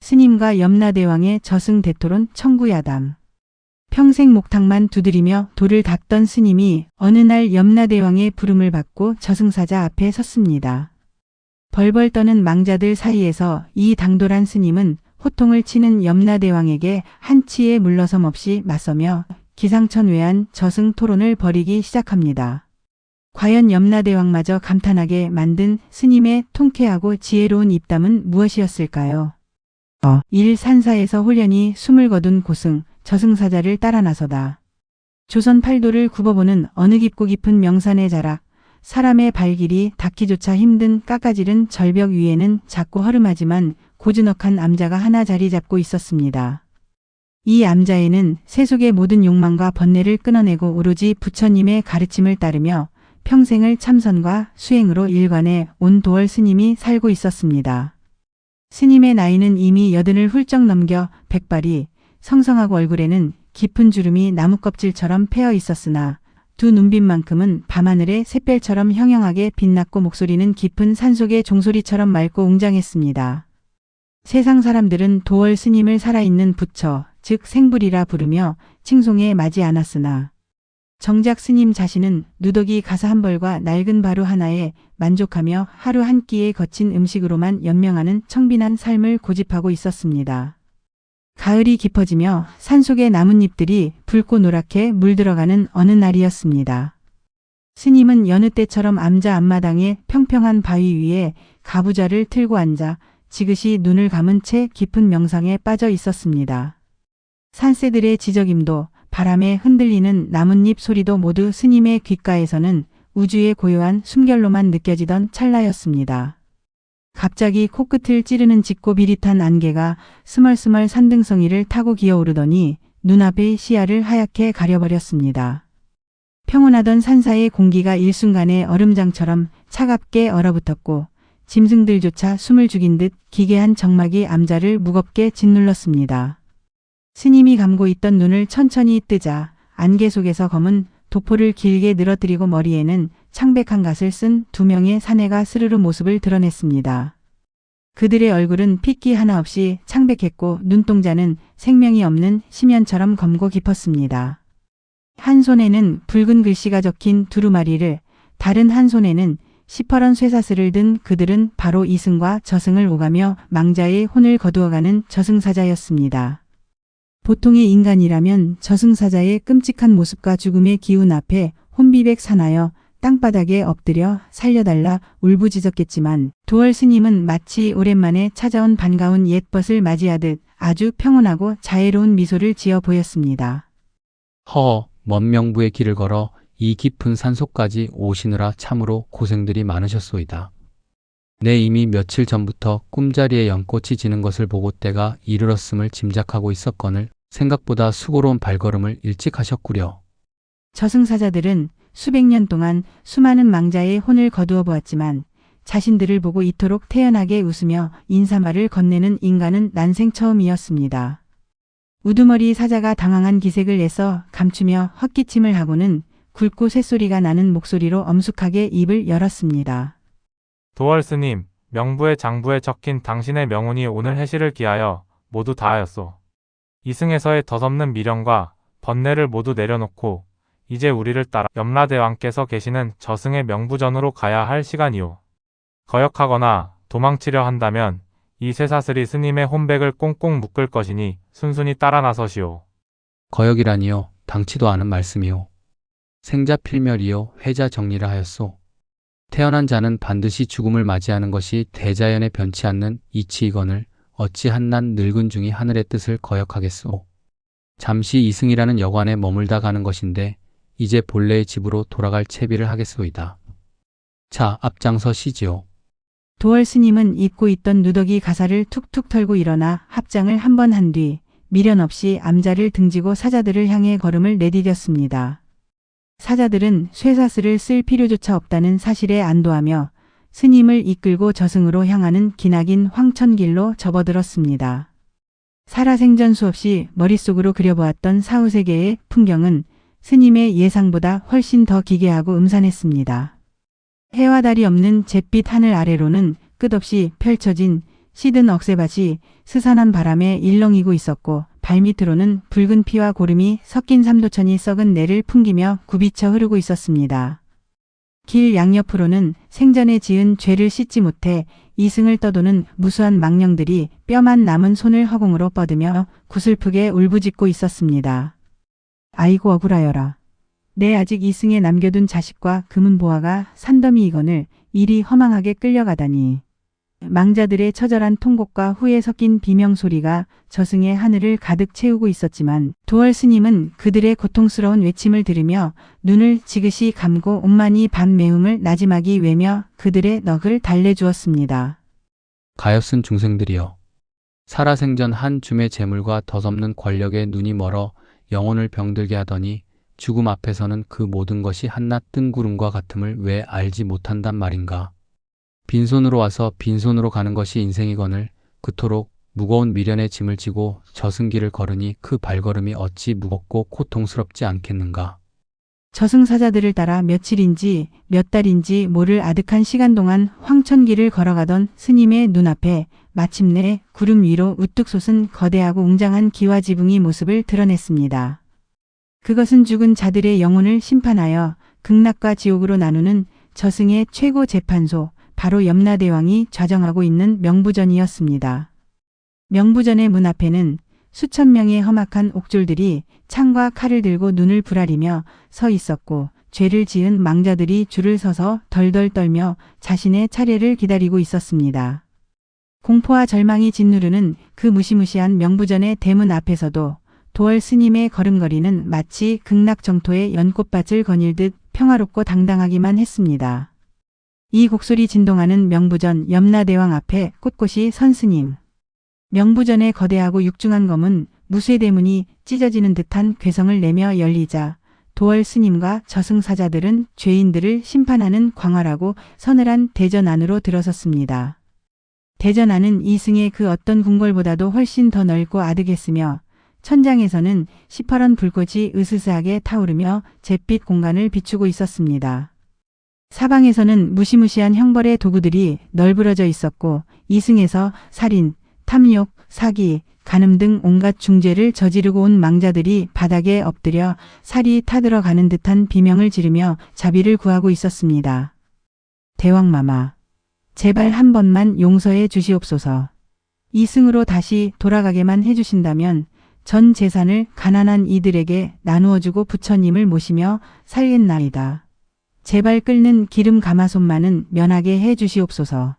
스님과 염라대왕의 저승 대토론 청구야담. 평생 목탁만 두드리며 돌을 닦던 스님이 어느 날 염라대왕의 부름을 받고 저승사자 앞에 섰습니다. 벌벌 떠는 망자들 사이에서 이 당돌한 스님은 호통을 치는 염라대왕에게 한치의 물러섬 없이 맞서며 기상천외한 저승 토론을 벌이기 시작합니다. 과연 염라대왕마저 감탄하게 만든 스님의 통쾌하고 지혜로운 입담은 무엇이었을까요? 1. 산사에서 홀연히 숨을 거둔 고승, 저승사자를 따라 나서다. 조선 팔도를 굽어보는 어느 깊고 깊은 명산의 자락, 사람의 발길이 닿기조차 힘든 깎아지른 절벽 위에는 작고 허름하지만 고즈넉한 암자가 하나 자리 잡고 있었습니다. 이 암자에는 세속의 모든 욕망과 번뇌를 끊어내고 오로지 부처님의 가르침을 따르며 평생을 참선과 수행으로 일관해 온 도월 스님이 살고 있었습니다. 스님의 나이는 이미 80을 훌쩍 넘겨 백발이 성성하고 얼굴에는 깊은 주름이 나뭇껍질처럼 패어 있었으나 두 눈빛만큼은 밤하늘의 샛별처럼 형형하게 빛났고 목소리는 깊은 산속의 종소리처럼 맑고 웅장했습니다. 세상 사람들은 도월 스님을 살아있는 부처, 즉 생불이라 부르며 칭송에 마지 않았으나 정작 스님 자신은 누더기 가사 한 벌과 낡은 바루 하나에 만족하며 하루 한 끼의 거친 음식으로만 연명하는 청빈한 삶을 고집하고 있었습니다. 가을이 깊어지며 산속의 나뭇잎들이 붉고 노랗게 물들어가는 어느 날이었습니다. 스님은 여느 때처럼 암자 앞마당의 평평한 바위 위에 가부좌를 틀고 앉아 지그시 눈을 감은 채 깊은 명상에 빠져 있었습니다. 산새들의 지저김도 바람에 흔들리는 나뭇잎 소리도 모두 스님의 귓가에서는 우주의 고요한 숨결로만 느껴지던 찰나였습니다. 갑자기 코끝을 찌르는 짙고 비릿한 안개가 스멀스멀 산등성이를 타고 기어오르더니 눈앞의 시야를 하얗게 가려버렸습니다. 평온하던 산사의 공기가 일순간에 얼음장처럼 차갑게 얼어붙었고 짐승들조차 숨을 죽인 듯 기괴한 정막이 암자를 무겁게 짓눌렀습니다. 스님이 감고 있던 눈을 천천히 뜨자 안개 속에서 검은 도포를 길게 늘어뜨리고 머리에는 창백한 갓을 쓴 2명의 사내가 스르르 모습을 드러냈습니다. 그들의 얼굴은 핏기 하나 없이 창백했고 눈동자는 생명이 없는 심연처럼 검고 깊었습니다. 한 손에는 붉은 글씨가 적힌 두루마리를, 다른 한 손에는 시퍼런 쇠사슬을 든 그들은 바로 이승과 저승을 오가며 망자의 혼을 거두어가는 저승사자였습니다. 보통의 인간이라면 저승사자의 끔찍한 모습과 죽음의 기운 앞에 혼비백 사나여 땅바닥에 엎드려 살려달라 울부짖었겠지만 도월 스님은 마치 오랜만에 찾아온 반가운 옛벗을 맞이하듯 아주 평온하고 자애로운 미소를 지어 보였습니다. 먼 명부의 길을 걸어 이 깊은 산속까지 오시느라 참으로 고생들이 많으셨소이다. 내 이미 며칠 전부터 꿈자리에 연꽃이 지는 것을 보고 때가 이르렀음을 짐작하고 있었거늘 생각보다 수고로운 발걸음을 일찍 하셨구려. 저승사자들은 수백 년 동안 수많은 망자의 혼을 거두어 보았지만 자신들을 보고 이토록 태연하게 웃으며 인사말을 건네는 인간은 난생 처음이었습니다. 우두머리 사자가 당황한 기색을 내서 감추며 헛기침을 하고는 굵고 쇳소리가 나는 목소리로 엄숙하게 입을 열었습니다. 도월 스님, 명부의 장부에 적힌 당신의 명운이 오늘 해시를 기하여 모두 다하였소. 이승에서의 덧없는 미련과 번뇌를 모두 내려놓고 이제 우리를 따라 염라대왕께서 계시는 저승의 명부전으로 가야 할 시간이오. 거역하거나 도망치려 한다면 이 쇠사슬이 스님의 혼백을 꽁꽁 묶을 것이니 순순히 따라 나서시오. 거역이라니요, 당치도 않은 말씀이오. 생자필멸이요, 회자정리라 하였소. 태어난 자는 반드시 죽음을 맞이하는 것이 대자연에 변치 않는 이치이거늘 어찌 한낱 늙은 중이 하늘의 뜻을 거역하겠소. 잠시 이승이라는 여관에 머물다 가는 것인데 이제 본래의 집으로 돌아갈 채비를 하겠소이다. 자, 앞장서시지요. 도월 스님은 입고 있던 누더기 가사를 툭툭 털고 일어나 합장을 한 번 한 뒤 미련 없이 암자를 등지고 사자들을 향해 걸음을 내디뎠습니다. 사자들은 쇠사슬을 쓸 필요조차 없다는 사실에 안도하며 스님을 이끌고 저승으로 향하는 기나긴 황천길로 접어들었습니다. 살아생전 수없이 머릿속으로 그려보았던 사후세계의 풍경은 스님의 예상보다 훨씬 더 기괴하고 음산했습니다. 해와 달이 없는 잿빛 하늘 아래로는 끝없이 펼쳐진 시든 억새밭이 스산한 바람에 일렁이고 있었고 발밑으로는 붉은 피와 고름이 섞인 삼도천이 썩은 내를 풍기며 굽이쳐 흐르고 있었습니다. 길 양옆으로는 생전에 지은 죄를 씻지 못해 이승을 떠도는 무수한 망령들이 뼈만 남은 손을 허공으로 뻗으며 구슬프게 울부짖고 있었습니다. 아이고 억울하여라. 내 아직 이승에 남겨둔 자식과 금은보화가 산더미이거늘 이리 허망하게 끌려가다니. 망자들의 처절한 통곡과 후에 섞인 비명소리가 저승의 하늘을 가득 채우고 있었지만 도월 스님은 그들의 고통스러운 외침을 들으며 눈을 지그시 감고 온만이 밤 매움을 나지막이 외며 그들의 넋을 달래주었습니다. 가엾은 중생들이여. 살아생전 한 줌의 재물과 덧없는 권력에 눈이 멀어 영혼을 병들게 하더니 죽음 앞에서는 그 모든 것이 한낱 뜬구름과 같음을 왜 알지 못한단 말인가. 빈손으로 와서 빈손으로 가는 것이 인생이거늘 그토록 무거운 미련의 짐을 지고 저승길을 걸으니 그 발걸음이 어찌 무겁고 고통스럽지 않겠는가. 저승사자들을 따라 며칠인지 몇 달인지 모를 아득한 시간 동안 황천길을 걸어가던 스님의 눈앞에 마침내 구름 위로 우뚝 솟은 거대하고 웅장한 기와지붕이 모습을 드러냈습니다. 그것은 죽은 자들의 영혼을 심판하여 극락과 지옥으로 나누는 저승의 최고 재판소, 바로 염라대왕이 좌정하고 있는 명부전이었습니다. 명부전의 문 앞에는 수천 명의 험악한 옥졸들이 창과 칼을 들고 눈을 부라리며 서 있었고 죄를 지은 망자들이 줄을 서서 덜덜 떨며 자신의 차례를 기다리고 있었습니다. 공포와 절망이 짓누르는 그 무시무시한 명부전의 대문 앞에서도 도월 스님의 걸음걸이는 마치 극락 정토의 연꽃밭을 거닐듯 평화롭고 당당하기만 했습니다. 이 곡소리 진동하는 명부전 염라대왕 앞에 꼿꼿이 선 스님. 명부전의 거대하고 육중한 검은 무쇠대문이 찢어지는 듯한 괴성을 내며 열리자 도월 스님과 저승사자들은 죄인들을 심판하는 광활하고 서늘한 대전 안으로 들어섰습니다. 대전 안은 이승의 그 어떤 궁궐보다도 훨씬 더 넓고 아득했으며 천장에서는 시퍼런 불꽃이 으스스하게 타오르며 잿빛 공간을 비추고 있었습니다. 사방에서는 무시무시한 형벌의 도구들이 널브러져 있었고 이승에서 살인, 탐욕, 사기, 간음 등 온갖 중죄를 저지르고 온 망자들이 바닥에 엎드려 살이 타들어가는 듯한 비명을 지르며 자비를 구하고 있었습니다. 대왕마마, 제발 한 번만 용서해 주시옵소서. 이승으로 다시 돌아가게만 해주신다면 전 재산을 가난한 이들에게 나누어주고 부처님을 모시며 살겠나이다. 제발 끓는 기름 가마솥만은 면하게 해 주시옵소서.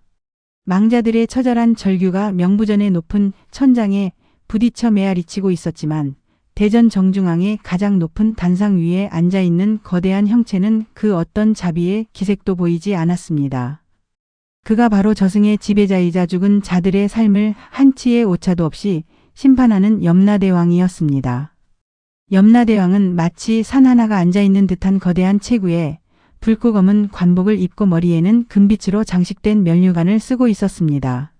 망자들의 처절한 절규가 명부전의 높은 천장에 부딪혀 메아리치고 있었지만 대전 정중앙의 가장 높은 단상 위에 앉아있는 거대한 형체는 그 어떤 자비의 기색도 보이지 않았습니다. 그가 바로 저승의 지배자이자 죽은 자들의 삶을 한치의 오차도 없이 심판하는 염라대왕이었습니다. 염라대왕은 마치 산 하나가 앉아있는 듯한 거대한 체구에 붉고 검은 관복을 입고 머리에는 금빛으로 장식된 면류관을 쓰고 있었습니다.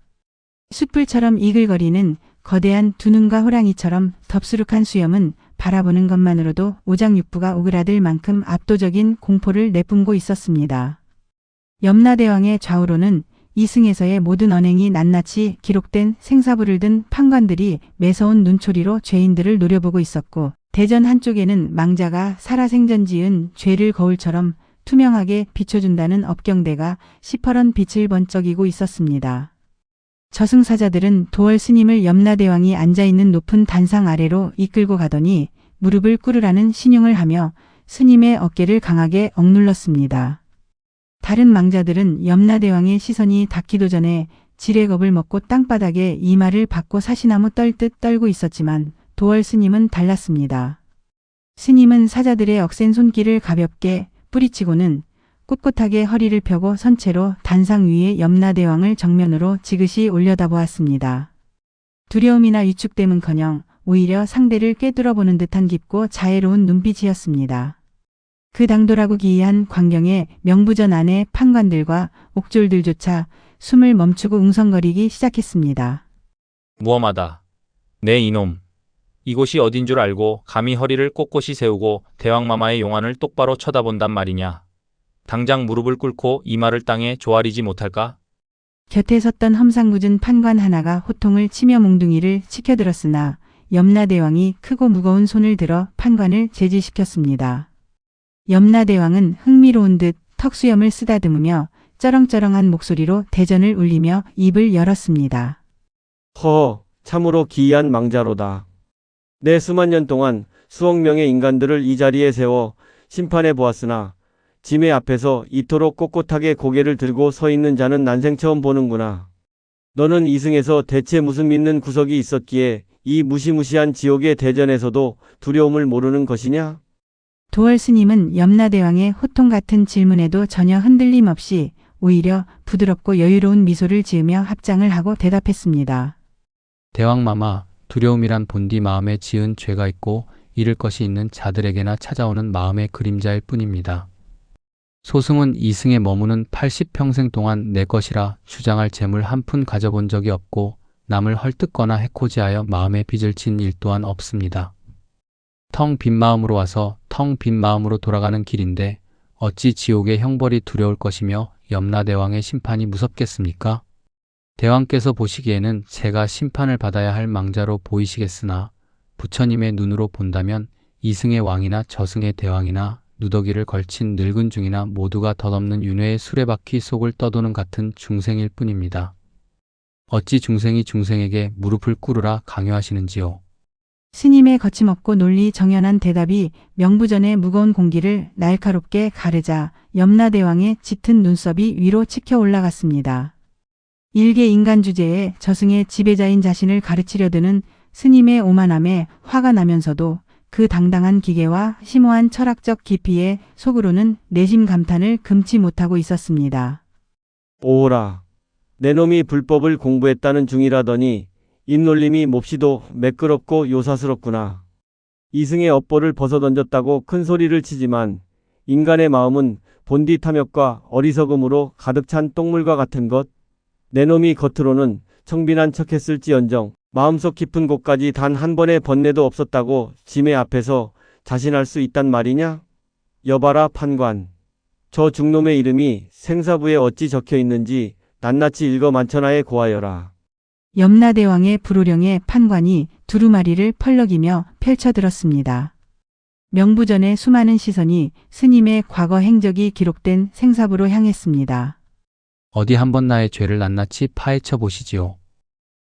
숯불처럼 이글거리는 거대한 두 눈과 호랑이처럼 덥수룩한 수염은 바라보는 것만으로도 오장육부가 오그라들 만큼 압도적인 공포를 내뿜고 있었습니다. 염라대왕의 좌우로는 이승에서의 모든 언행이 낱낱이 기록된 생사부를 든 판관들이 매서운 눈초리로 죄인들을 노려보고 있었고 대전 한쪽에는 망자가 살아생전 지은 죄를 거울처럼 투명하게 비춰준다는 업경대가 시퍼런 빛을 번쩍이고 있었습니다. 저승사자들은 도월 스님을 염라대왕이 앉아있는 높은 단상 아래로 이끌고 가더니 무릎을 꿇으라는 신용을 하며 스님의 어깨를 강하게 억눌렀습니다. 다른 망자들은 염라대왕의 시선이 닿기도 전에 지레 겁을 먹고 땅바닥에 이마를 박고 사시나무 떨듯 떨고 있었지만 도월 스님은 달랐습니다. 스님은 사자들의 억센 손길을 가볍게 뿌리치고는 꿋꿋하게 허리를 펴고 선 채로 단상 위에 염라대왕을 정면으로 지그시 올려다보았습니다. 두려움이나 위축됨은커녕 오히려 상대를 꿰뚫어보는 듯한 깊고 자애로운 눈빛이었습니다. 그 당돌하고 기이한 광경에 명부전 안의 판관들과 옥졸들조차 숨을 멈추고 웅성거리기 시작했습니다. 무엄하다. 내 이놈. 이곳이 어딘 줄 알고 감히 허리를 꼿꼿이 세우고 대왕마마의 용안을 똑바로 쳐다본단 말이냐. 당장 무릎을 꿇고 이마를 땅에 조아리지 못할까? 곁에 섰던 험상궂은 판관 하나가 호통을 치며 몽둥이를 치켜들었으나 염라대왕이 크고 무거운 손을 들어 판관을 제지시켰습니다. 염라대왕은 흥미로운 듯 턱수염을 쓰다듬으며 쩌렁쩌렁한 목소리로 대전을 울리며 입을 열었습니다. 허, 참으로 기이한 망자로다. 내 수만 년 동안 수억 명의 인간들을 이 자리에 세워 심판해 보았으나 짐의 앞에서 이토록 꼿꼿하게 고개를 들고 서 있는 자는 난생 처음 보는구나. 너는 이승에서 대체 무슨 믿는 구석이 있었기에 이 무시무시한 지옥의 대전에서도 두려움을 모르는 것이냐? 도월 스님은 염라대왕의 호통 같은 질문에도 전혀 흔들림 없이 오히려 부드럽고 여유로운 미소를 지으며 합장을 하고 대답했습니다. 대왕마마, 두려움이란 본디 마음에 지은 죄가 있고 잃을 것이 있는 자들에게나 찾아오는 마음의 그림자일 뿐입니다. 소승은 이승에 머무는 80평생 동안 내 것이라 주장할 재물 한 푼 가져본 적이 없고 남을 헐뜯거나 해코지하여 마음에 빚을 진 일 또한 없습니다. 텅 빈 마음으로 와서 텅 빈 마음으로 돌아가는 길인데 어찌 지옥의 형벌이 두려울 것이며 염라대왕의 심판이 무섭겠습니까? 대왕께서 보시기에는 제가 심판을 받아야 할 망자로 보이시겠으나 부처님의 눈으로 본다면 이승의 왕이나 저승의 대왕이나 누더기를 걸친 늙은 중이나 모두가 덧없는 윤회의 수레바퀴 속을 떠도는 같은 중생일 뿐입니다. 어찌 중생이 중생에게 무릎을 꿇으라 강요하시는지요. 스님의 거침없고 논리 정연한 대답이 명부전의 무거운 공기를 날카롭게 가르자 염라대왕의 짙은 눈썹이 위로 치켜 올라갔습니다. 일개 인간 주제에 저승의 지배자인 자신을 가르치려 드는 스님의 오만함에 화가 나면서도 그 당당한 기계와 심오한 철학적 깊이에 속으로는 내심 감탄을 금치 못하고 있었습니다. 오호라, 내 놈이 불법을 공부했다는 중이라더니 입놀림이 몹시도 매끄럽고 요사스럽구나. 이승의 업보를 벗어던졌다고 큰 소리를 치지만 인간의 마음은 본디 탐욕과 어리석음으로 가득 찬 똥물과 같은 것. 내 놈이 겉으로는 청빈한 척했을지언정 마음속 깊은 곳까지 단 한 번의 번뇌도 없었다고 짐의 앞에서 자신할 수 있단 말이냐? 여봐라 판관. 저 중놈의 이름이 생사부에 어찌 적혀 있는지 낱낱이 읽어 만천하에 고하여라. 염라대왕의 불호령에 판관이 두루마리를 펄럭이며 펼쳐들었습니다. 명부전의 수많은 시선이 스님의 과거 행적이 기록된 생사부로 향했습니다. 어디 한번 나의 죄를 낱낱이 파헤쳐 보시지요.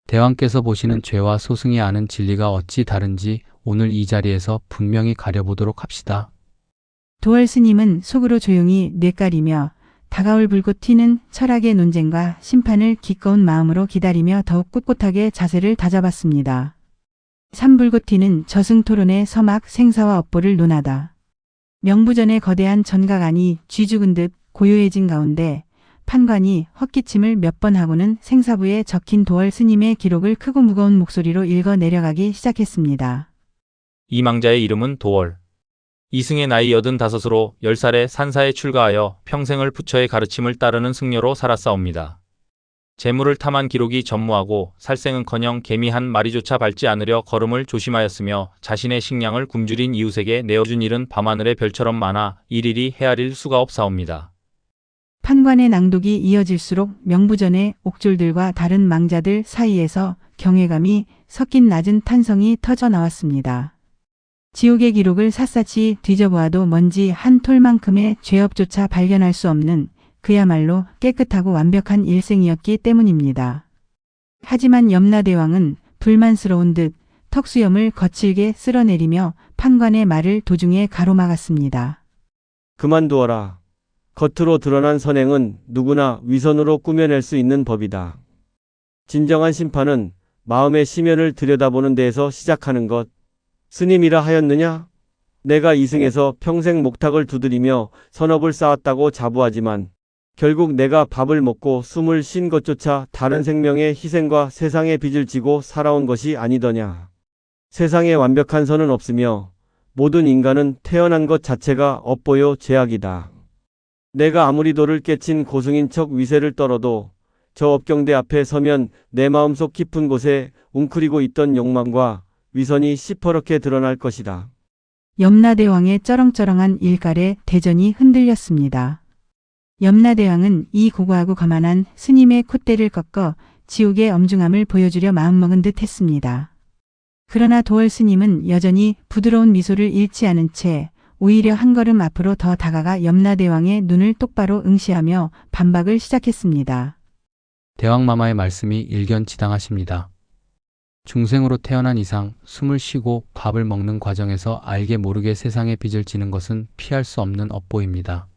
대왕께서 보시는 죄와 소승이 아는 진리가 어찌 다른지 오늘 이 자리에서 분명히 가려보도록 합시다. 도월 스님은 속으로 조용히 뇌까리며 다가올 불꽃 튀는 철학의 논쟁과 심판을 기꺼운 마음으로 기다리며 더욱 꿋꿋하게 자세를 다잡았습니다. 산불꽃 튀는 저승토론의 서막 생사와 업보를 논하다. 명부전의 거대한 전각안이 쥐죽은 듯 고요해진 가운데 판관이 헛기침을 몇 번 하고는 생사부에 적힌 도월 스님의 기록을 크고 무거운 목소리로 읽어 내려가기 시작했습니다. 이 망자의 이름은 도월. 이승의 나이 85으로 10살에 산사에 출가하여 평생을 부처의 가르침을 따르는 승려로 살았사옵니다. 재물을 탐한 기록이 전무하고 살생은커녕 개미 한 마리조차 밟지 않으려 걸음을 조심하였으며 자신의 식량을 굶주린 이웃에게 내어준 일은 밤하늘의 별처럼 많아 일일이 헤아릴 수가 없사옵니다. 판관의 낭독이 이어질수록 명부전의 옥졸들과 다른 망자들 사이에서 경외감이 섞인 낮은 탄성이 터져 나왔습니다. 지옥의 기록을 샅샅이 뒤져보아도 먼지 한 톨만큼의 죄업조차 발견할 수 없는 그야말로 깨끗하고 완벽한 일생이었기 때문입니다. 하지만 염라대왕은 불만스러운 듯 턱수염을 거칠게 쓸어내리며 판관의 말을 도중에 가로막았습니다. 그만두어라. 겉으로 드러난 선행은 누구나 위선으로 꾸며낼 수 있는 법이다. 진정한 심판은 마음의 심연을 들여다보는 데에서 시작하는 것. 스님이라 하였느냐? 내가 이승에서 평생 목탁을 두드리며 선업을 쌓았다고 자부하지만 결국 내가 밥을 먹고 숨을 쉰 것조차 다른 생명의 희생과 세상의 빚을 지고 살아온 것이 아니더냐. 세상에 완벽한 선은 없으며 모든 인간은 태어난 것 자체가 업보요 죄악이다. 내가 아무리 도를 깨친 고승인 척 위세를 떨어도 저 업경대 앞에 서면 내 마음속 깊은 곳에 웅크리고 있던 욕망과 위선이 시퍼렇게 드러날 것이다. 염라대왕의 쩌렁쩌렁한 일갈에 대전이 흔들렸습니다. 염라대왕은 이 고고하고 거만한 스님의 콧대를 꺾어 지옥의 엄중함을 보여주려 마음먹은 듯 했습니다. 그러나 도월 스님은 여전히 부드러운 미소를 잃지 않은 채 오히려 한 걸음 앞으로 더 다가가 염라대왕의 눈을 똑바로 응시하며 반박을 시작했습니다. 대왕마마의 말씀이 일견지당하십니다. 중생으로 태어난 이상 숨을 쉬고 밥을 먹는 과정에서 알게 모르게 세상의 빚을 지는 것은 피할 수 없는 업보입니다.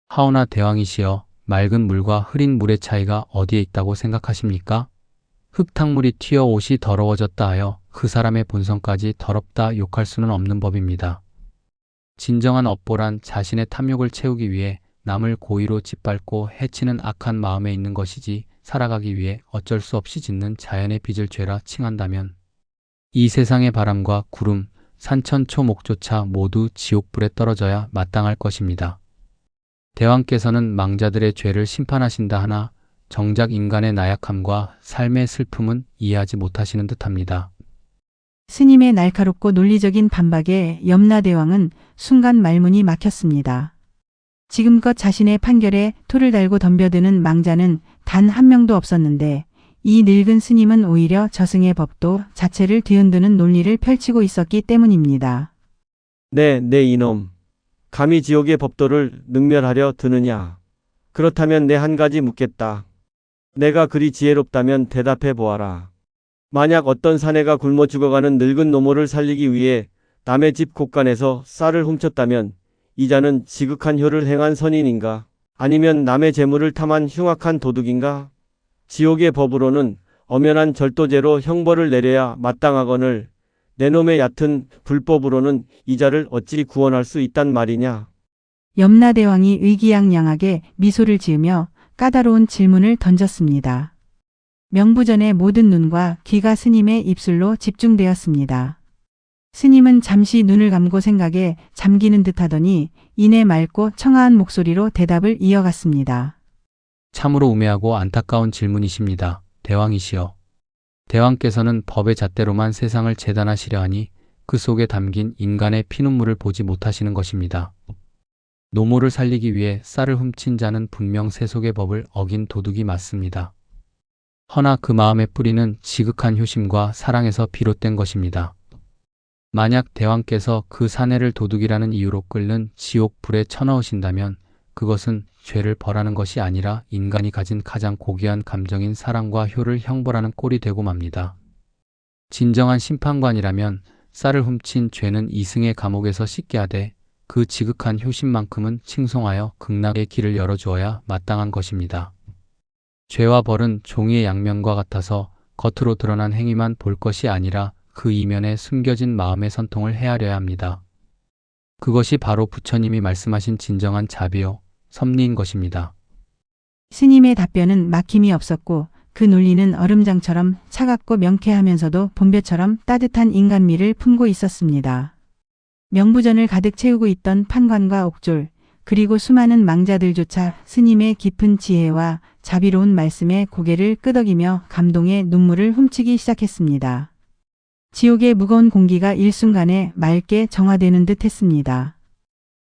하오나 대왕이시여, 맑은 물과 흐린 물의 차이가 어디에 있다고 생각하십니까? 흙탕물이 튀어 옷이 더러워졌다 하여 그 사람의 본성까지 더럽다 욕할 수는 없는 법입니다. 진정한 업보란 자신의 탐욕을 채우기 위해 남을 고의로 짓밟고 해치는 악한 마음에 있는 것이지, 살아가기 위해 어쩔 수 없이 짓는 자연의 빚을 죄라 칭한다면 이 세상의 바람과 구름, 산천초목조차 모두 지옥불에 떨어져야 마땅할 것입니다. 대왕께서는 망자들의 죄를 심판하신다 하나 정작 인간의 나약함과 삶의 슬픔은 이해하지 못하시는 듯합니다. 스님의 날카롭고 논리적인 반박에 염라대왕은 순간 말문이 막혔습니다. 지금껏 자신의 판결에 토를 달고 덤벼드는 망자는 단 한 명도 없었는데 이 늙은 스님은 오히려 저승의 법도 자체를 뒤흔드는 논리를 펼치고 있었기 때문입니다. 네 이놈. 감히 지옥의 법도를 능멸하려 드느냐. 그렇다면 내 한 가지 묻겠다. 내가 그리 지혜롭다면 대답해 보아라. 만약 어떤 사내가 굶어 죽어가는 늙은 노모를 살리기 위해 남의 집 곳간에서 쌀을 훔쳤다면 이 자는 지극한 효를 행한 선인인가? 아니면 남의 재물을 탐한 흉악한 도둑인가? 지옥의 법으로는 엄연한 절도죄로 형벌을 내려야 마땅하거늘 내 놈의 얕은 불법으로는 이 자를 어찌 구원할 수 있단 말이냐? 염라대왕이 의기양양하게 미소를 지으며 까다로운 질문을 던졌습니다. 명부전의 모든 눈과 귀가 스님의 입술로 집중되었습니다. 스님은 잠시 눈을 감고 생각에 잠기는 듯하더니 이내 맑고 청아한 목소리로 대답을 이어갔습니다. 참으로 우매하고 안타까운 질문이십니다. 대왕이시여. 대왕께서는 법의 잣대로만 세상을 재단하시려 하니 그 속에 담긴 인간의 피눈물을 보지 못하시는 것입니다. 노모를 살리기 위해 쌀을 훔친 자는 분명 세속의 법을 어긴 도둑이 맞습니다. 허나 그 마음의 뿌리는 지극한 효심과 사랑에서 비롯된 것입니다. 만약 대왕께서 그 사내를 도둑이라는 이유로 끓는 지옥 불에 쳐넣으신다면 그것은 죄를 벌하는 것이 아니라 인간이 가진 가장 고귀한 감정인 사랑과 효를 형벌하는 꼴이 되고 맙니다. 진정한 심판관이라면 쌀을 훔친 죄는 이승의 감옥에서 씻게 하되 그 지극한 효심만큼은 칭송하여 극락의 길을 열어주어야 마땅한 것입니다. 죄와 벌은 종이의 양면과 같아서 겉으로 드러난 행위만 볼 것이 아니라 그 이면에 숨겨진 마음의 선통을 헤아려야 합니다. 그것이 바로 부처님이 말씀하신 진정한 자비요, 섭리인 것입니다. 스님의 답변은 막힘이 없었고 그 논리는 얼음장처럼 차갑고 명쾌하면서도 봄볕처럼 따뜻한 인간미를 품고 있었습니다. 명부전을 가득 채우고 있던 판관과 옥졸, 그리고 수많은 망자들조차 스님의 깊은 지혜와 자비로운 말씀에 고개를 끄덕이며 감동의 눈물을 훔치기 시작했습니다. 지옥의 무거운 공기가 일순간에 맑게 정화되는 듯 했습니다.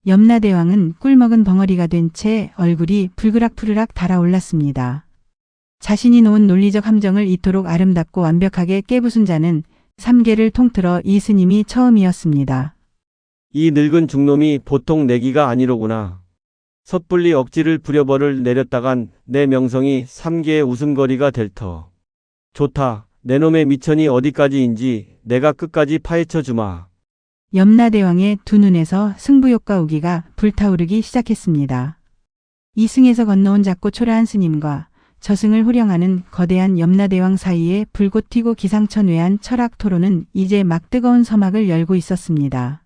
염라대왕은 꿀먹은 벙어리가 된 채 얼굴이 불그락푸르락 달아올랐습니다. 자신이 놓은 논리적 함정을 이토록 아름답고 완벽하게 깨부순 자는 삼계를 통틀어 이 스님이 처음이었습니다. 이 늙은 중놈이 보통 내기가 아니로구나. 섣불리 억지를 부려버를 내렸다간 내 명성이 삼계의 웃음거리가 될 터. 좋다. 내 놈의 미천이 어디까지인지 내가 끝까지 파헤쳐 주마. 염라대왕의 두 눈에서 승부욕과 우기가 불타오르기 시작했습니다. 이승에서 건너온 작고 초라한 스님과 저승을 호령하는 거대한 염라대왕 사이에 불꽃 튀고 기상천외한 철학 토론은 이제 막 뜨거운 서막을 열고 있었습니다.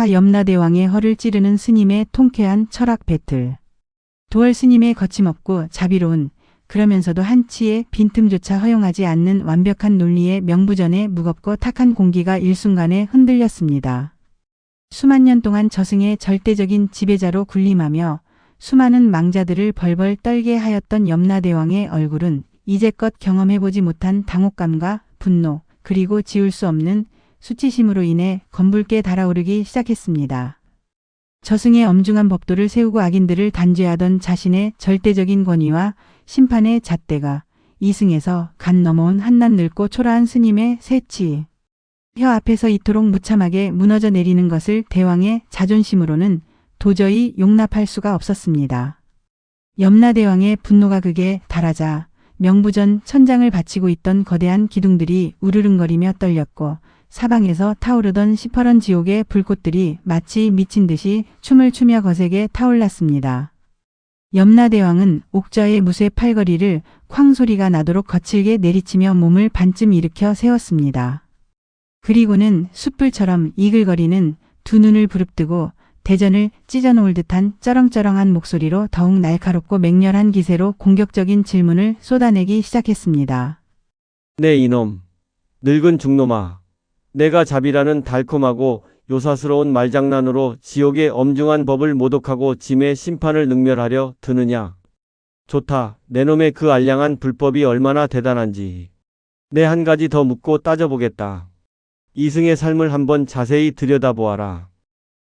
염라대왕의 허를 찌르는 스님의 통쾌한 철학 배틀. 도월 스님의 거침없고 자비로운, 그러면서도 한치의 빈틈조차 허용하지 않는 완벽한 논리의 명부전에 무겁고 탁한 공기가 일순간에 흔들렸습니다. 수만 년 동안 저승의 절대적인 지배자로 군림하며 수많은 망자들을 벌벌 떨게 하였던 염라대왕의 얼굴은 이제껏 경험해보지 못한 당혹감과 분노, 그리고 지울 수 없는 수치심으로 인해 검붉게 달아오르기 시작했습니다. 저승의 엄중한 법도를 세우고 악인들을 단죄하던 자신의 절대적인 권위와 심판의 잣대가 이승에서 간 넘어온 한낱 늙고 초라한 스님의 새치 혀 앞에서 이토록 무참하게 무너져 내리는 것을 대왕의 자존심으로는 도저히 용납할 수가 없었습니다. 염라대왕의 분노가 극에 달하자 명부전 천장을 받치고 있던 거대한 기둥들이 우르릉거리며 떨렸고 사방에서 타오르던 시퍼런 지옥의 불꽃들이 마치 미친 듯이 춤을 추며 거세게 타올랐습니다. 염라대왕은 옥좌의 무쇠 팔걸이를 쾅 소리가 나도록 거칠게 내리치며 몸을 반쯤 일으켜 세웠습니다. 그리고는 숯불처럼 이글거리는 두 눈을 부릅뜨고 대전을 찢어놓을 듯한 쩌렁쩌렁한 목소리로 더욱 날카롭고 맹렬한 기세로 공격적인 질문을 쏟아내기 시작했습니다. 네 이놈, 늙은 중놈아. 내가 잡이라는 달콤하고 요사스러운 말장난으로 지옥의 엄중한 법을 모독하고 짐의 심판을 능멸하려 드느냐. 좋다. 내 놈의 그 알량한 불법이 얼마나 대단한지. 내 한 가지 더 묻고 따져보겠다. 이승의 삶을 한번 자세히 들여다보아라.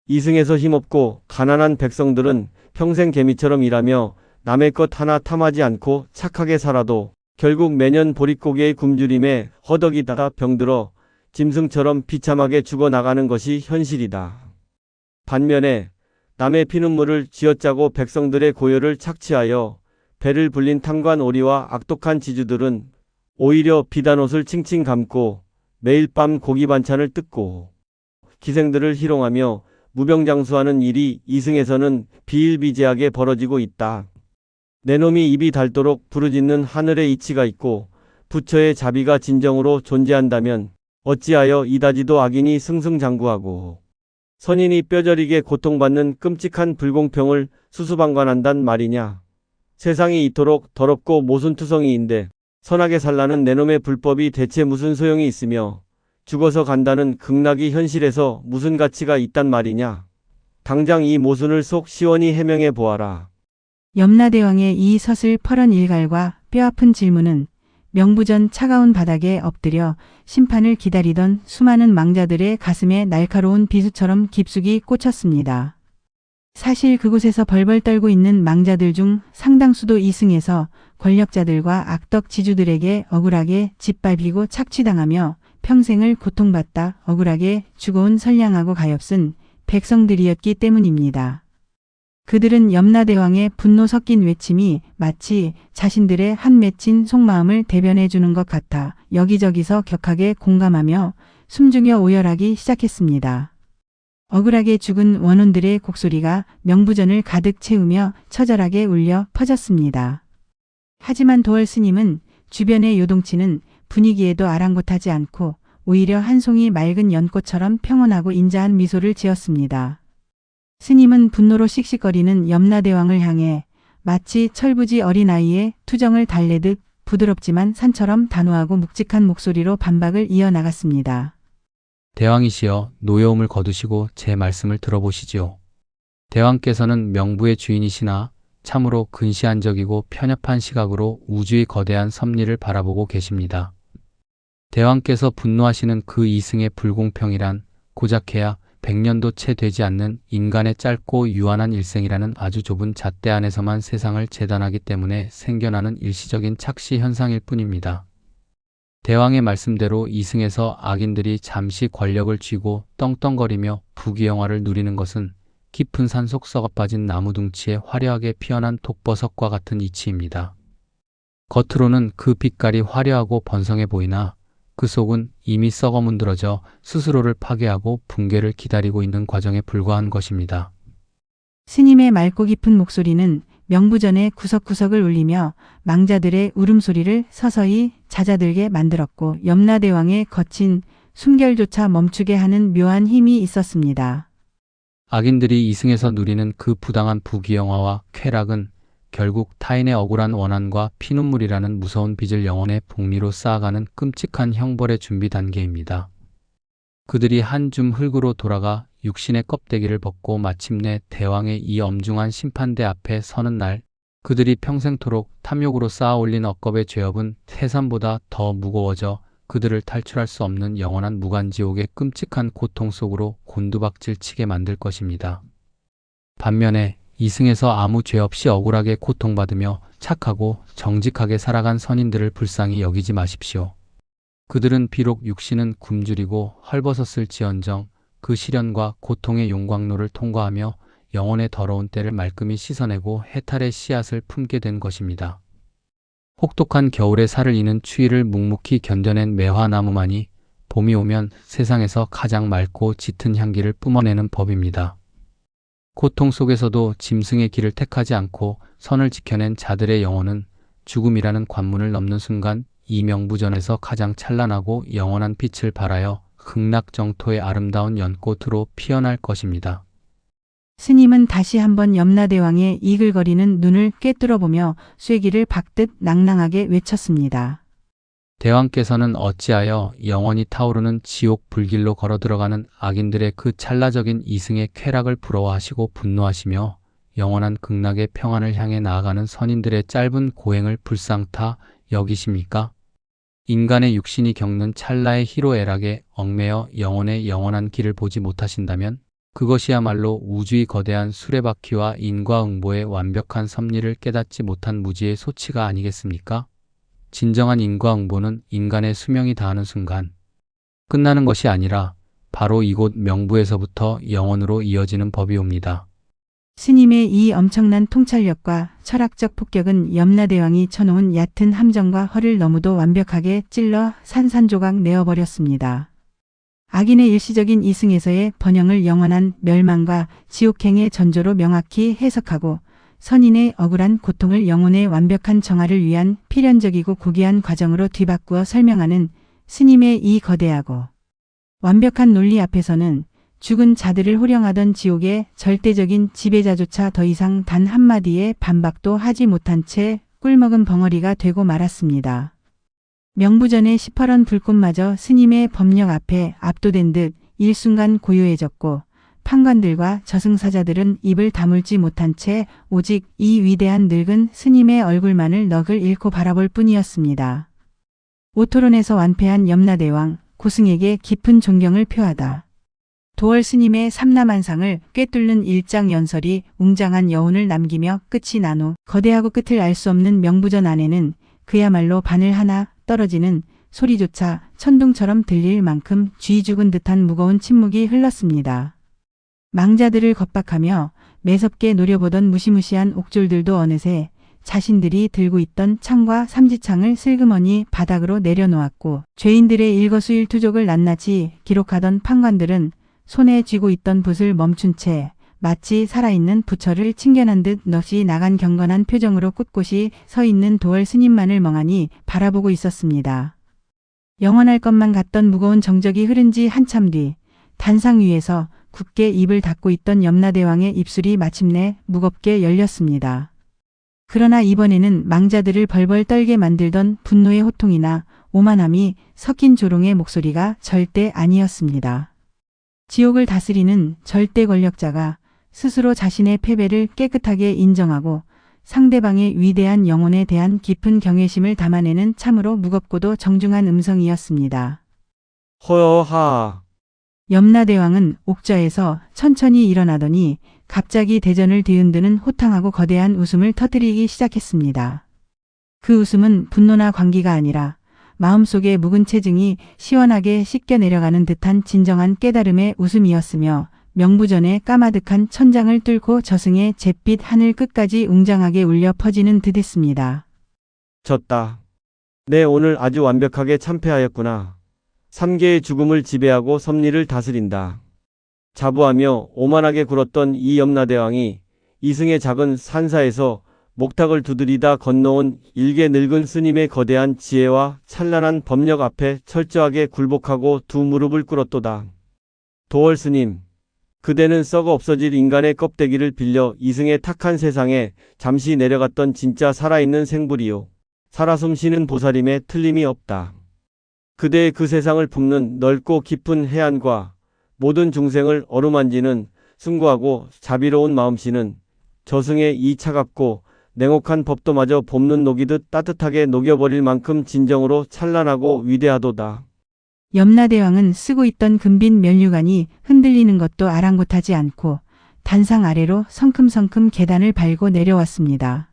이승에서 힘없고 가난한 백성들은 평생 개미처럼 일하며 남의 것 하나 탐하지 않고 착하게 살아도 결국 매년 보릿고개의 굶주림에 허덕이다가 병들어 짐승처럼 비참하게 죽어나가는 것이 현실이다. 반면에 남의 피눈물을 쥐어짜고 백성들의 고열을 착취하여 배를 불린 탕관 오리와 악독한 지주들은 오히려 비단옷을 칭칭 감고 매일 밤 고기 반찬을 뜯고 기생들을 희롱하며 무병장수하는 일이 이승에서는 비일비재하게 벌어지고 있다. 내 놈이 입이 닳도록 부르짖는 하늘의 이치가 있고 부처의 자비가 진정으로 존재한다면 어찌하여 이다지도 악인이 승승장구하고 선인이 뼈저리게 고통받는 끔찍한 불공평을 수수방관한단 말이냐. 세상이 이토록 더럽고 모순투성이인데 선하게 살라는 내 놈의 불법이 대체 무슨 소용이 있으며 죽어서 간다는 극락이 현실에서 무슨 가치가 있단 말이냐. 당장 이 모순을 속 시원히 해명해 보아라. 염라대왕의 이 서슬퍼런 일갈과 뼈아픈 질문은 명부전 차가운 바닥에 엎드려 심판을 기다리던 수많은 망자들의 가슴에 날카로운 비수처럼 깊숙이 꽂혔습니다. 사실 그곳에서 벌벌 떨고 있는 망자들 중 상당수도 이승에서 권력자들과 악덕 지주들에게 억울하게 짓밟히고 착취당하며 평생을 고통받다 억울하게 죽어온 선량하고 가엾은 백성들이었기 때문입니다. 그들은 염라대왕의 분노 섞인 외침이 마치 자신들의 한 맺힌 속마음을 대변해 주는 것 같아 여기저기서 격하게 공감하며 숨죽여 오열하기 시작했습니다. 억울하게 죽은 원혼들의 곡소리가 명부전을 가득 채우며 처절하게 울려 퍼졌습니다. 하지만 도월 스님은 주변의 요동치는 분위기에도 아랑곳하지 않고 오히려 한 송이 맑은 연꽃처럼 평온하고 인자한 미소를 지었습니다. 스님은 분노로 씩씩거리는 염라대왕을 향해 마치 철부지 어린아이의 투정을 달래듯 부드럽지만 산처럼 단호하고 묵직한 목소리로 반박을 이어나갔습니다. 대왕이시여, 노여움을 거두시고 제 말씀을 들어보시지요. 대왕께서는 명부의 주인이시나 참으로 근시안적이고 편협한 시각으로 우주의 거대한 섭리를 바라보고 계십니다. 대왕께서 분노하시는 그 이승의 불공평이란 고작해야 100년도 채 되지 않는 인간의 짧고 유한한 일생이라는 아주 좁은 잣대 안에서만 세상을 재단하기 때문에 생겨나는 일시적인 착시 현상일 뿐입니다. 대왕의 말씀대로 이승에서 악인들이 잠시 권력을 쥐고 떵떵거리며 부귀영화를 누리는 것은 깊은 산속 썩어빠진 나무둥치에 화려하게 피어난 독버섯과 같은 이치입니다. 겉으로는 그 빛깔이 화려하고 번성해 보이나 그 속은 이미 썩어 문드러져 스스로를 파괴하고 붕괴를 기다리고 있는 과정에 불과한 것입니다. 스님의 맑고 깊은 목소리는 명부전의 구석구석을 울리며 망자들의 울음소리를 서서히 잦아들게 만들었고 염라대왕의 거친 숨결조차 멈추게 하는 묘한 힘이 있었습니다. 악인들이 이승에서 누리는 그 부당한 부귀영화와 쾌락은 결국 타인의 억울한 원한과 피눈물이라는 무서운 빚을 영혼의 복리로 쌓아가는 끔찍한 형벌의 준비 단계입니다. 그들이 한 줌 흙으로 돌아가 육신의 껍데기를 벗고 마침내 대왕의 이 엄중한 심판대 앞에 서는 날, 그들이 평생토록 탐욕으로 쌓아올린 억겁의 죄업은 태산보다 더 무거워져 그들을 탈출할 수 없는 영원한 무간지옥의 끔찍한 고통 속으로 곤두박질 치게 만들 것입니다. 반면에 이승에서 아무 죄 없이 억울하게 고통받으며 착하고 정직하게 살아간 선인들을 불쌍히 여기지 마십시오. 그들은 비록 육신은 굶주리고 헐벗었을지언정 그 시련과 고통의 용광로를 통과하며 영혼의 더러운 때를 말끔히 씻어내고 해탈의 씨앗을 품게 된 것입니다. 혹독한 겨울에 살을 이는 추위를 묵묵히 견뎌낸 매화나무만이 봄이 오면 세상에서 가장 맑고 짙은 향기를 뿜어내는 법입니다. 고통 속에서도 짐승의 길을 택하지 않고 선을 지켜낸 자들의 영혼은 죽음이라는 관문을 넘는 순간 이 명부전에서 가장 찬란하고 영원한 빛을 발하여 극락정토의 아름다운 연꽃으로 피어날 것입니다. 스님은 다시 한번 염라대왕의 이글거리는 눈을 꿰뚫어보며 쐐기를 박듯 낭낭하게 외쳤습니다. 대왕께서는 어찌하여 영원히 타오르는 지옥 불길로 걸어 들어가는 악인들의 그 찰나적인 이승의 쾌락을 부러워하시고 분노하시며 영원한 극락의 평안을 향해 나아가는 선인들의 짧은 고행을 불쌍타 여기십니까? 인간의 육신이 겪는 찰나의 희로애락에 얽매여 영혼의 영원한 길을 보지 못하신다면 그것이야말로 우주의 거대한 수레바퀴와 인과응보의 완벽한 섭리를 깨닫지 못한 무지의 소치가 아니겠습니까? 진정한 인과응보는 인간의 수명이 다하는 순간 끝나는 것이 아니라 바로 이곳 명부에서부터 영원으로 이어지는 법이옵니다. 스님의 이 엄청난 통찰력과 철학적 폭격은 염라대왕이 쳐놓은 얕은 함정과 허를 너무도 완벽하게 찔러 산산조각 내어버렸습니다. 악인의 일시적인 이승에서의 번영을 영원한 멸망과 지옥행의 전조로 명확히 해석하고 선인의 억울한 고통을 영혼의 완벽한 정화를 위한 필연적이고 고귀한 과정으로 뒤바꾸어 설명하는 스님의 이 거대하고 완벽한 논리 앞에서는 죽은 자들을 호령하던 지옥의 절대적인 지배자조차 더 이상 단 한마디의 반박도 하지 못한 채 꿀먹은 벙어리가 되고 말았습니다. 명부전의 시퍼런 불꽃마저 스님의 법력 앞에 압도된 듯 일순간 고요해졌고 판관들과 저승사자들은 입을 다물지 못한 채 오직 이 위대한 늙은 스님의 얼굴만을 넋을 잃고 바라볼 뿐이었습니다. 오토론에서 완패한 염라대왕 고승에게 깊은 존경을 표하다. 도월 스님의 삼라만상을 꿰뚫는 일장연설이 웅장한 여운을 남기며 끝이 난 후 거대하고 끝을 알 수 없는 명부전 안에는 그야말로 바늘 하나 떨어지는 소리조차 천둥처럼 들릴 만큼 쥐 죽은 듯한 무거운 침묵이 흘렀습니다. 망자들을 겁박하며 매섭게 노려보던 무시무시한 옥졸들도 어느새 자신들이 들고 있던 창과 삼지창을 슬그머니 바닥으로 내려놓았고 죄인들의 일거수일투족을 낱낱이 기록하던 판관들은 손에 쥐고 있던 붓을 멈춘 채 마치 살아있는 부처를 칭견한 듯 넋이 나간 경건한 표정으로 꿋꿋이 서 있는 도월 스님만을 멍하니 바라보고 있었습니다. 영원할 것만 같던 무거운 정적이 흐른 지 한참 뒤 단상 위에서 굳게 입을 닫고 있던 염라대왕의 입술이 마침내 무겁게 열렸습니다. 그러나 이번에는 망자들을 벌벌 떨게 만들던 분노의 호통이나 오만함이 섞인 조롱의 목소리가 절대 아니었습니다. 지옥을 다스리는 절대 권력자가 스스로 자신의 패배를 깨끗하게 인정하고 상대방의 위대한 영혼에 대한 깊은 경외심을 담아내는 참으로 무겁고도 정중한 음성이었습니다. 허허하. 염라대왕은 옥좌에서 천천히 일어나더니 갑자기 대전을 뒤흔드는 호탕하고 거대한 웃음을 터뜨리기 시작했습니다. 그 웃음은 분노나 광기가 아니라 마음속의 묵은 체증이 시원하게 씻겨 내려가는 듯한 진정한 깨달음의 웃음이었으며 명부전의 까마득한 천장을 뚫고 저승의 잿빛 하늘 끝까지 웅장하게 울려 퍼지는 듯했습니다. 졌다. 내 오늘 아주 완벽하게 참패하였구나. 3개의 죽음을 지배하고 섭리를 다스린다. 자부하며 오만하게 굴었던 이 염라대왕이 이승의 작은 산사에서 목탁을 두드리다 건너온 일개 늙은 스님의 거대한 지혜와 찬란한 법력 앞에 철저하게 굴복하고 두 무릎을 꿇었도다. 도월 스님, 그대는 썩어 없어질 인간의 껍데기를 빌려 이승의 탁한 세상에 잠시 내려갔던 진짜 살아있는 생불이요. 살아 숨쉬는 보살임에 틀림이 없다. 그대의 그 세상을 품는 넓고 깊은 해안과 모든 중생을 어루만지는 숭고하고 자비로운 마음씨는 저승의 이 차갑고 냉혹한 법도마저 봄눈 녹이듯 따뜻하게 녹여버릴 만큼 진정으로 찬란하고 위대하도다. 염라대왕은 쓰고 있던 금빛 면류관이 흔들리는 것도 아랑곳하지 않고 단상 아래로 성큼성큼 계단을 밟고 내려왔습니다.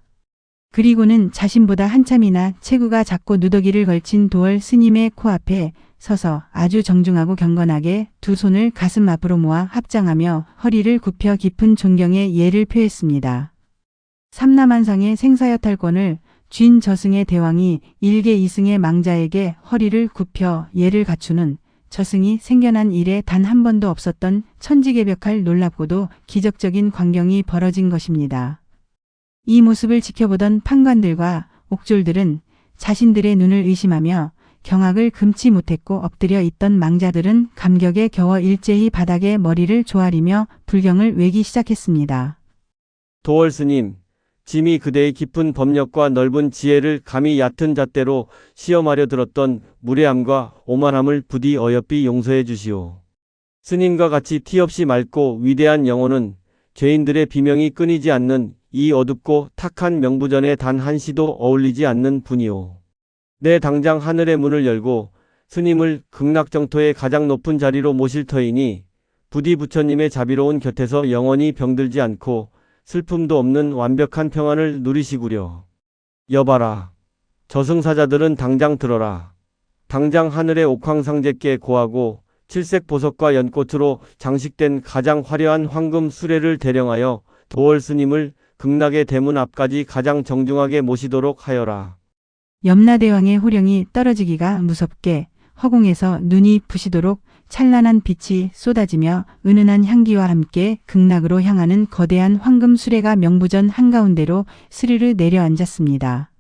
그리고는 자신보다 한참이나 체구가 작고 누더기를 걸친 도월 스님의 코앞에 서서 아주 정중하고 경건하게 두 손을 가슴 앞으로 모아 합장하며 허리를 굽혀 깊은 존경의 예를 표했습니다. 삼남한상의 생사여탈권을 쥔 저승의 대왕이 일개 이승의 망자에게 허리를 굽혀 예를 갖추는 저승이 생겨난 이래 단 한 번도 없었던 천지개벽할 놀랍고도 기적적인 광경이 벌어진 것입니다. 이 모습을 지켜보던 판관들과 옥졸들은 자신들의 눈을 의심하며 경악을 금치 못했고 엎드려 있던 망자들은 감격에 겨워 일제히 바닥에 머리를 조아리며 불경을 외기 시작했습니다. 도월 스님, 짐이 그대의 깊은 법력과 넓은 지혜를 감히 얕은 잣대로 시험하려 들었던 무례함과 오만함을 부디 어여삐 용서해 주시오. 스님과 같이 티없이 맑고 위대한 영혼은 죄인들의 비명이 끊이지 않는 이 어둡고 탁한 명부전에 단 한시도 어울리지 않는 분이오. 내 당장 하늘의 문을 열고 스님을 극락정토의 가장 높은 자리로 모실 터이니 부디 부처님의 자비로운 곁에서 영원히 병들지 않고 슬픔도 없는 완벽한 평안을 누리시구려. 여봐라. 저승사자들은 당장 들어라. 당장 하늘의 옥황상제께 고하고 칠색 보석과 연꽃으로 장식된 가장 화려한 황금 수레를 대령하여 도월 스님을 극락의 대문 앞까지 가장 정중하게 모시도록 하여라. 염라대왕의 호령이 떨어지기가 무섭게 허공에서 눈이 부시도록 찬란한 빛이 쏟아지며 은은한 향기와 함께 극락으로 향하는 거대한 황금 수레가 명부전 한가운데로 스르르 내려앉았습니다.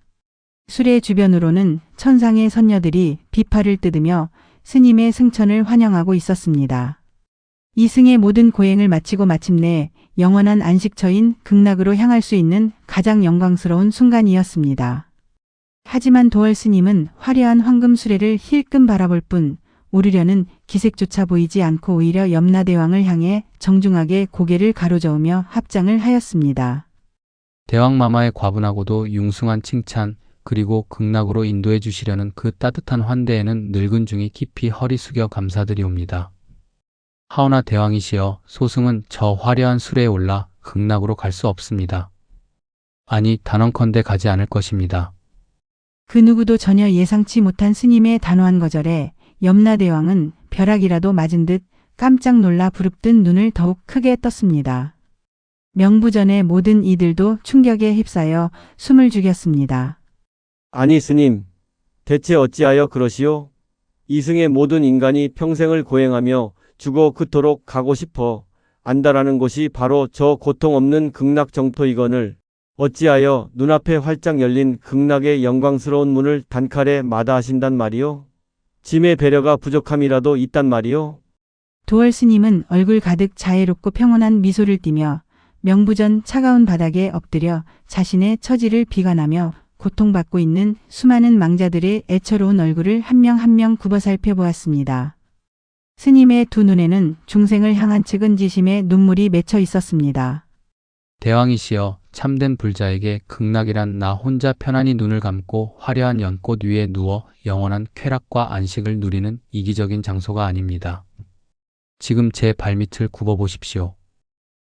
수레 주변으로는 천상의 선녀들이 비파를 뜯으며 스님의 승천을 환영하고 있었습니다. 이승의 모든 고행을 마치고 마침내 영원한 안식처인 극락으로 향할 수 있는 가장 영광스러운 순간이었습니다. 하지만 도월 스님은 화려한 황금 수레를 힐끔 바라볼 뿐 오르려는 기색조차 보이지 않고 오히려 염라대왕을 향해 정중하게 고개를 가로저으며 합장을 하였습니다. 대왕마마의 과분하고도 융숭한 칭찬, 그리고 극락으로 인도해 주시려는 그 따뜻한 환대에는 늙은 중이 깊이 허리 숙여 감사드리옵니다. 하오나 대왕이시여, 소승은 저 화려한 수레에 올라 극락으로 갈 수 없습니다. 아니, 단언컨대 가지 않을 것입니다. 그 누구도 전혀 예상치 못한 스님의 단호한 거절에 염라대왕은 벼락이라도 맞은 듯 깜짝 놀라 부릅뜬 눈을 더욱 크게 떴습니다. 명부전의 모든 이들도 충격에 휩싸여 숨을 죽였습니다. 아니 스님, 대체 어찌하여 그러시오? 이승의 모든 인간이 평생을 고행하며 죽어 그토록 가고 싶어 안다라는 곳이 바로 저 고통 없는 극락 정토이거늘 어찌하여 눈앞에 활짝 열린 극락의 영광스러운 문을 단칼에 마다하신단 말이오? 짐의 배려가 부족함이라도 있단 말이오? 도월 스님은 얼굴 가득 자애롭고 평온한 미소를 띠며 명부전 차가운 바닥에 엎드려 자신의 처지를 비관하며 고통받고 있는 수많은 망자들의 애처로운 얼굴을 한 명 한 명 굽어 살펴보았습니다. 스님의 두 눈에는 중생을 향한 측은지심의 눈물이 맺혀 있었습니다. 대왕이시여, 참된 불자에게 극락이란 나 혼자 편안히 눈을 감고 화려한 연꽃 위에 누워 영원한 쾌락과 안식을 누리는 이기적인 장소가 아닙니다. 지금 제 발밑을 굽어보십시오.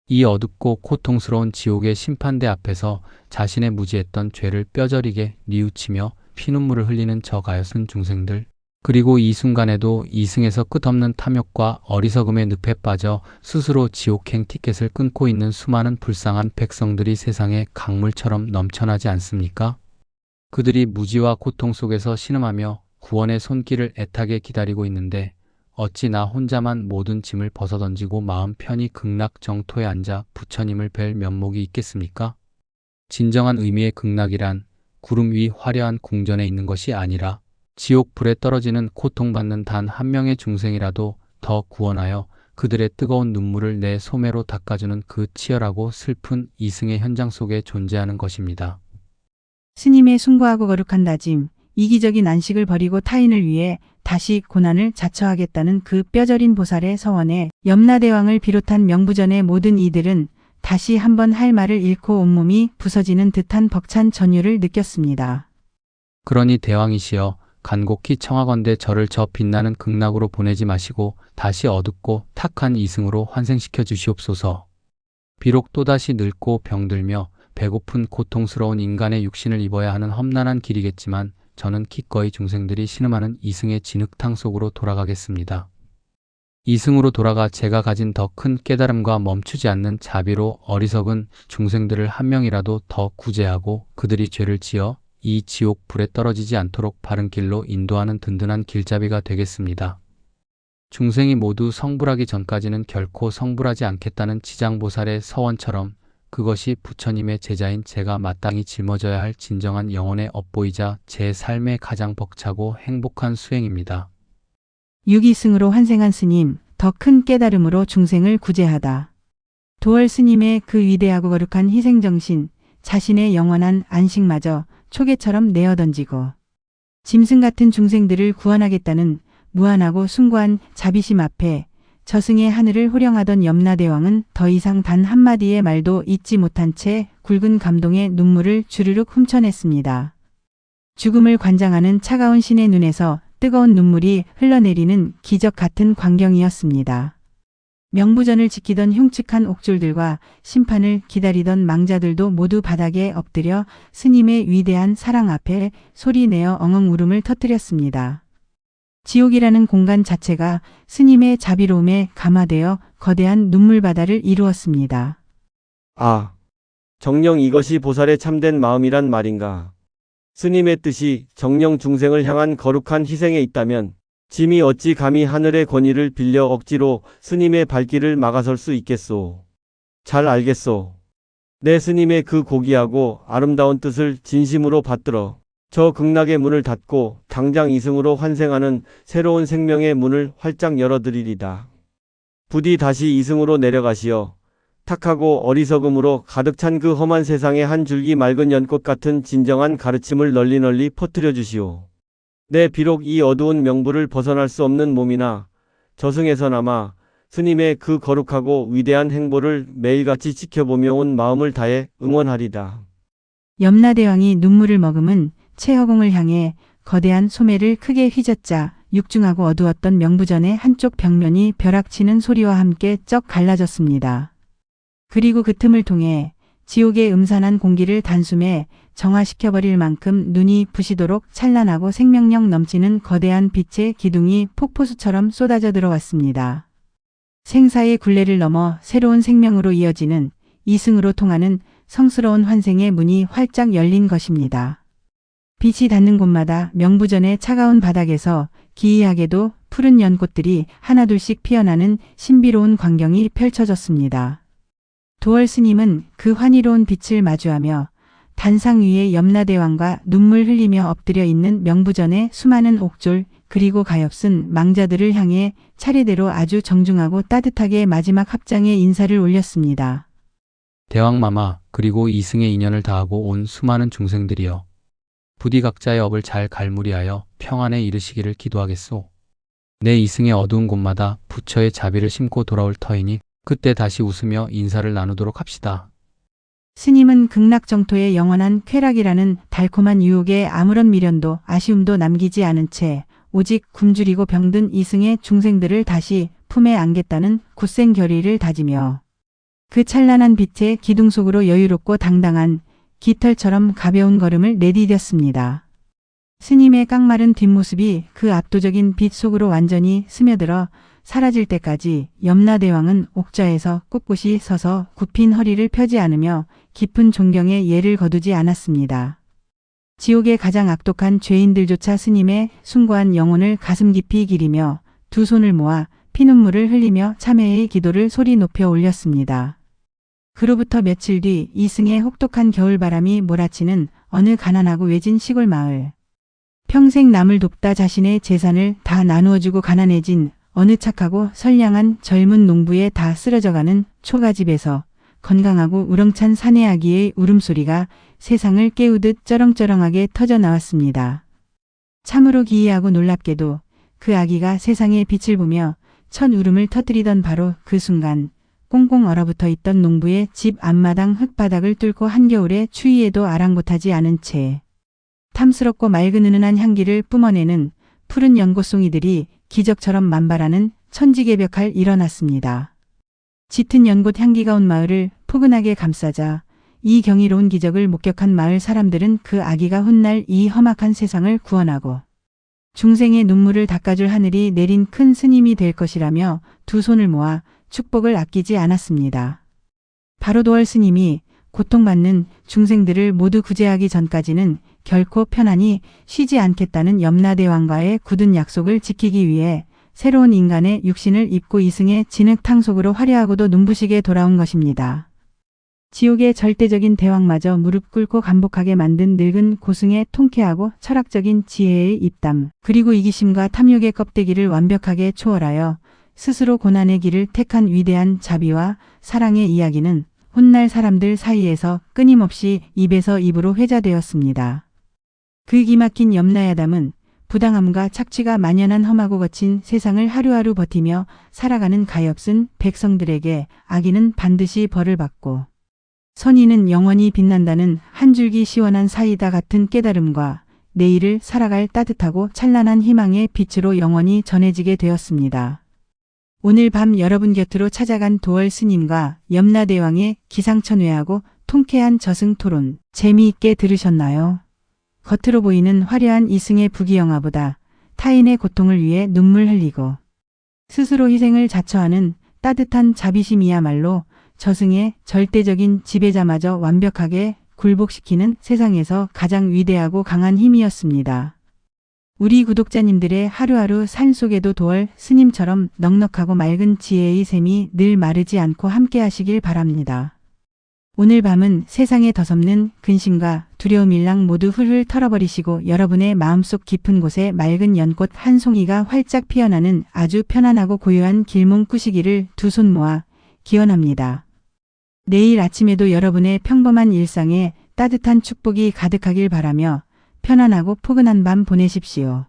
이 어둡고 고통스러운 지옥의 심판대 앞에서 자신의 무지했던 죄를 뼈저리게 뉘우치며 피눈물을 흘리는 저 가엾은 중생들, 그리고 이 순간에도 이승에서 끝없는 탐욕과 어리석음의 늪에 빠져 스스로 지옥행 티켓을 끊고 있는 수많은 불쌍한 백성들이 세상에 강물처럼 넘쳐나지 않습니까? 그들이 무지와 고통 속에서 신음하며 구원의 손길을 애타게 기다리고 있는데 어찌 나 혼자만 모든 짐을 벗어던지고 마음 편히 극락 정토에 앉아 부처님을 뵐 면목이 있겠습니까? 진정한 의미의 극락이란 구름 위 화려한 궁전에 있는 것이 아니라 지옥 불에 떨어지는 고통받는 단 한 명의 중생이라도 더 구원하여 그들의 뜨거운 눈물을 내 소매로 닦아주는 그 치열하고 슬픈 이승의 현장 속에 존재하는 것입니다. 스님의 숭고하고 거룩한 다짐, 이기적인 안식을 버리고 타인을 위해 다시 고난을 자처하겠다는 그 뼈저린 보살의 서원에 염라대왕을 비롯한 명부전의 모든 이들은 다시 한번 할 말을 잃고 온몸이 부서지는 듯한 벅찬 전율을 느꼈습니다. 그러니 대왕이시여, 간곡히 청하건대 저를 저 빛나는 극락으로 보내지 마시고 다시 어둡고 탁한 이승으로 환생시켜 주시옵소서. 비록 또다시 늙고 병들며 배고픈 고통스러운 인간의 육신을 입어야 하는 험난한 길이겠지만 저는 기꺼이 중생들이 신음하는 이승의 진흙탕 속으로 돌아가겠습니다. 이승으로 돌아가 제가 가진 더 큰 깨달음과 멈추지 않는 자비로 어리석은 중생들을 한 명이라도 더 구제하고 그들이 죄를 지어 이 지옥 불에 떨어지지 않도록 바른 길로 인도하는 든든한 길잡이가 되겠습니다. 중생이 모두 성불하기 전까지는 결코 성불하지 않겠다는 지장보살의 서원처럼 그것이 부처님의 제자인 제가 마땅히 짊어져야 할 진정한 영혼의 업보이자 제 삶의 가장 벅차고 행복한 수행입니다. 유기승으로 환생한 스님, 더 큰 깨달음으로 중생을 구제하다. 도월 스님의 그 위대하고 거룩한 희생정신, 자신의 영원한 안식마저 초계처럼 내어던지고 짐승 같은 중생들을 구원하겠다는 무한하고 숭고한 자비심 앞에 저승의 하늘을 호령하던 염라대왕은 더 이상 단 한마디의 말도 잊지 못한 채 굵은 감동의 눈물을 주르륵 훔쳐냈습니다. 죽음을 관장하는 차가운 신의 눈에서 뜨거운 눈물이 흘러내리는 기적 같은 광경이었습니다. 명부전을 지키던 흉측한 옥졸들과 심판을 기다리던 망자들도 모두 바닥에 엎드려 스님의 위대한 사랑 앞에 소리내어 엉엉 울음을 터뜨렸습니다. 지옥이라는 공간 자체가 스님의 자비로움에 감화되어 거대한 눈물바다를 이루었습니다. 아, 정녕 이것이 보살의 참된 마음이란 말인가. 스님의 뜻이 정녕 중생을 향한 거룩한 희생에 있다면 짐이 어찌 감히 하늘의 권위를 빌려 억지로 스님의 발길을 막아설 수 있겠소. 잘 알겠소. 내 스님의 그 고귀하고 아름다운 뜻을 진심으로 받들어 저 극락의 문을 닫고 당장 이승으로 환생하는 새로운 생명의 문을 활짝 열어드리리다. 부디 다시 이승으로 내려가시어 탁하고 어리석음으로 가득 찬 그 험한 세상에 한 줄기 맑은 연꽃 같은 진정한 가르침을 널리 퍼뜨려 주시오. 내 비록 이 어두운 명부를 벗어날 수 없는 몸이나 저승에서나마 스님의 그 거룩하고 위대한 행보를 매일같이 지켜보며 온 마음을 다해 응원하리다. 염라대왕이 눈물을 머금은 채허공을 향해 거대한 소매를 크게 휘젓자 육중하고 어두웠던 명부전의 한쪽 벽면이 벼락치는 소리와 함께 쩍 갈라졌습니다. 그리고 그 틈을 통해 지옥의 음산한 공기를 단숨에 정화시켜버릴 만큼 눈이 부시도록 찬란하고 생명력 넘치는 거대한 빛의 기둥이 폭포수처럼 쏟아져 들어왔습니다. 생사의 굴레를 넘어 새로운 생명으로 이어지는 이승으로 통하는 성스러운 환생의 문이 활짝 열린 것입니다. 빛이 닿는 곳마다 명부전의 차가운 바닥에서 기이하게도 푸른 연꽃들이 하나둘씩 피어나는 신비로운 광경이 펼쳐졌습니다. 도월 스님은 그 환희로운 빛을 마주하며 단상 위에 염라대왕과 눈물 흘리며 엎드려 있는 명부전의 수많은 옥졸 그리고 가엾은 망자들을 향해 차례대로 아주 정중하고 따뜻하게 마지막 합장의 인사를 올렸습니다. 대왕마마 그리고 이승의 인연을 다하고 온 수많은 중생들이여 부디 각자의 업을 잘 갈무리하여 평안에 이르시기를 기도하겠소. 내 이승의 어두운 곳마다 부처의 자비를 심고 돌아올 터이니 그때 다시 웃으며 인사를 나누도록 합시다. 스님은 극락정토의 영원한 쾌락이라는 달콤한 유혹에 아무런 미련도 아쉬움도 남기지 않은 채 오직 굶주리고 병든 이승의 중생들을 다시 품에 안겠다는 굳센 결의를 다지며 그 찬란한 빛의 기둥 속으로 여유롭고 당당한 깃털처럼 가벼운 걸음을 내디뎠습니다. 스님의 깡마른 뒷모습이 그 압도적인 빛 속으로 완전히 스며들어 사라질 때까지 염라대왕은 옥좌에서 꿋꿋이 서서 굽힌 허리를 펴지 않으며 깊은 존경의 예를 거두지 않았습니다. 지옥의 가장 악독한 죄인들조차 스님의 숭고한 영혼을 가슴 깊이 기리며 두 손을 모아 피눈물을 흘리며 참회의 기도를 소리 높여 올렸습니다. 그로부터 며칠 뒤 이승의 혹독한 겨울바람이 몰아치는 어느 가난하고 외진 시골 마을. 평생 남을 돕다 자신의 재산을 다 나누어주고 가난해진 어느 착하고 선량한 젊은 농부에 다 쓰러져가는 초가집에서 건강하고 우렁찬 사내 아기의 울음소리가 세상을 깨우듯 쩌렁쩌렁하게 터져 나왔습니다. 참으로 기이하고 놀랍게도 그 아기가 세상의 빛을 보며 첫 울음을 터뜨리던 바로 그 순간 꽁꽁 얼어붙어 있던 농부의 집 앞마당 흙바닥을 뚫고 한겨울의 추위에도 아랑곳하지 않은 채 탐스럽고 맑은 은은한 향기를 뿜어내는 푸른 연꽃송이들이 기적처럼 만발하는 천지개벽할 일어났습니다. 짙은 연꽃 향기가 온 마을을 포근하게 감싸자 이 경이로운 기적을 목격한 마을 사람들은 그 아기가 훗날 이 험악한 세상을 구원하고 중생의 눈물을 닦아줄 하늘이 내린 큰 스님이 될 것이라며 두 손을 모아 축복을 아끼지 않았습니다. 바로 도월 스님이 고통받는 중생들을 모두 구제하기 전까지는 결코 편안히 쉬지 않겠다는 염라대왕과의 굳은 약속을 지키기 위해 새로운 인간의 육신을 입고 이승의 진흙탕속으로 화려하고도 눈부시게 돌아온 것입니다. 지옥의 절대적인 대왕마저 무릎 꿇고 감복하게 만든 늙은 고승의 통쾌하고 철학적인 지혜의 입담, 그리고 이기심과 탐욕의 껍데기를 완벽하게 초월하여 스스로 고난의 길을 택한 위대한 자비와 사랑의 이야기는 훗날 사람들 사이에서 끊임없이 입에서 입으로 회자되었습니다. 그 기막힌 염라야담은 부당함과 착취가 만연한 험하고 거친 세상을 하루하루 버티며 살아가는 가엾은 백성들에게 악인은 반드시 벌을 받고 선의는 영원히 빛난다는 한 줄기 시원한 사이다 같은 깨달음과 내일을 살아갈 따뜻하고 찬란한 희망의 빛으로 영원히 전해지게 되었습니다. 오늘 밤 여러분 곁으로 찾아간 도월 스님과 염라대왕의 기상천외하고 통쾌한 저승 토론 재미있게 들으셨나요? 겉으로 보이는 화려한 이승의 부귀영화보다 타인의 고통을 위해 눈물 흘리고 스스로 희생을 자처하는 따뜻한 자비심이야말로 저승의 절대적인 지배자마저 완벽하게 굴복시키는 세상에서 가장 위대하고 강한 힘이었습니다. 우리 구독자님들의 하루하루 삶 속에도 도월 스님처럼 넉넉하고 맑은 지혜의 샘이 늘 마르지 않고 함께 하시길 바랍니다. 오늘 밤은 세상에 더섭는 근심과 두려움일랑 모두 훌훌 털어버리시고 여러분의 마음속 깊은 곳에 맑은 연꽃 한 송이가 활짝 피어나는 아주 편안하고 고요한 길몽 꾸시기를 두 손 모아 기원합니다. 내일 아침에도 여러분의 평범한 일상에 따뜻한 축복이 가득하길 바라며 편안하고 포근한 밤 보내십시오.